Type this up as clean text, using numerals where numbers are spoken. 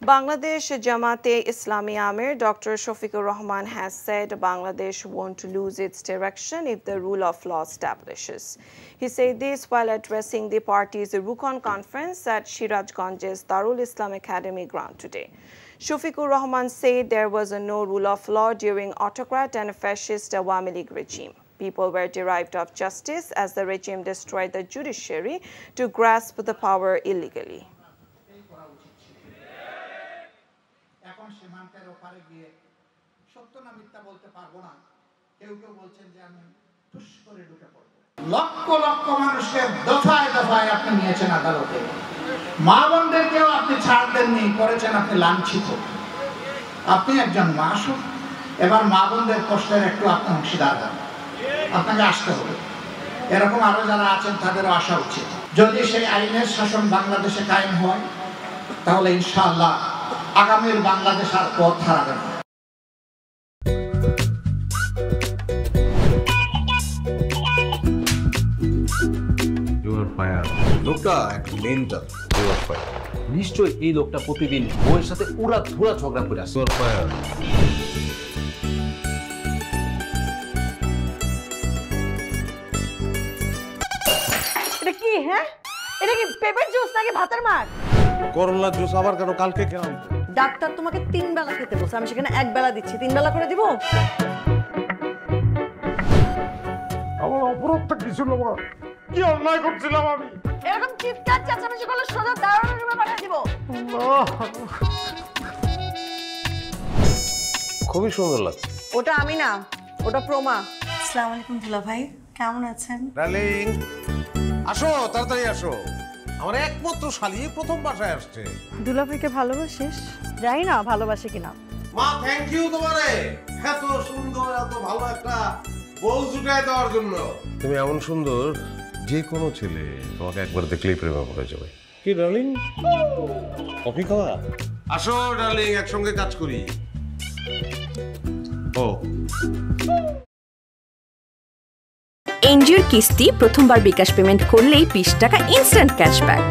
Bangladesh Jamaat-e-Islami Amir Dr. Shafiqur Rahman has said Bangladesh won't lose its direction if the rule of law establishes. He said this while addressing the party's Rukon conference at Sirajganj's Darul Islam Academy ground today. Shafiqur Rahman said there was no rule of law during autocrat and fascist Awami League regime. People were deprived of justice as the regime destroyed the judiciary to grasp the power illegally. Lakh lakh মানুষের দফায় দফায় আপনি নিয়েছেন আদালতে, মা বোনদেরকেও আপনি ছাড় দেননি, করেছেন আপনি লাঞ্ছিত। আপনি একজন মাসুম, এবার মা বোনদের কষ্টের একটু আপনি অংশীদার হন, আপনাকে আসতে হবে। এরকম আরো যারা আছেন তাদেরও আসা উচিত। যদি সেই আইনের শাসন বাংলাদেশে কায়েম হয় তাহলে ইনশাআল্লাহ আগামীর বাংলাদেশ আর পথ হারাবে না। লোকটা একটা মেন্টাল। নিশ্চয়ই এই লোকটা প্রতিদিন বউয়ের সাথে উড়া ধুরা ঝগড়া করে আসে। এটা কি? হ্যাঁ, এটা কি পেঁপের জুস নাকি ভাতের মার? করলা জুস আবার কেন? কালকে কেন? ডাক্তার তোমাকে 3 বেলা খেতে বলছে, আমি সেখানে 1 বেলা দিচ্ছি, 3 বেলা করে দিব। আমার অপরাধটা কি ছিল? কি অন্যায় করছিলাম আমি? এরকম চিৎকার চেঁচামেচি করলে সোজা দারুণ রুমে পাঠিয়ে দিব। খুবই সুন্দর লাগছে। ওটা আমি না, ওটা প্রমা। আসসালামু আলাইকুম দুলা ভাই, কেমন আছেন? ডার্লিং আসো, তাড়াতাড়ি আসো। আমার একমাত্র শালি প্রথম বাসায় আসছে। দুলা ভাইকে ভালোবাসিস? জানি না ভালোবাসে কিনা। মা থ্যাংক ইউ তোমারে এত সুন্দর এত ভালো একটা বউ জুটায় দেওয়ার জন্য। তুমি এমন সুন্দর, যে কোনো ছেলে তোমাকে একবার দেখলেই প্রেমে পড়ে যাবে। কি ডার্লিং, কফি খাওয়া? আসো ডার্লিং, একসঙ্গে কাজ করি। ও এনজিওর কিস্তি প্রথমবার বিকাশ পেমেন্ট করলেই 20 টাকা ইনস্ট্যান্ট ক্যাশব্যাক।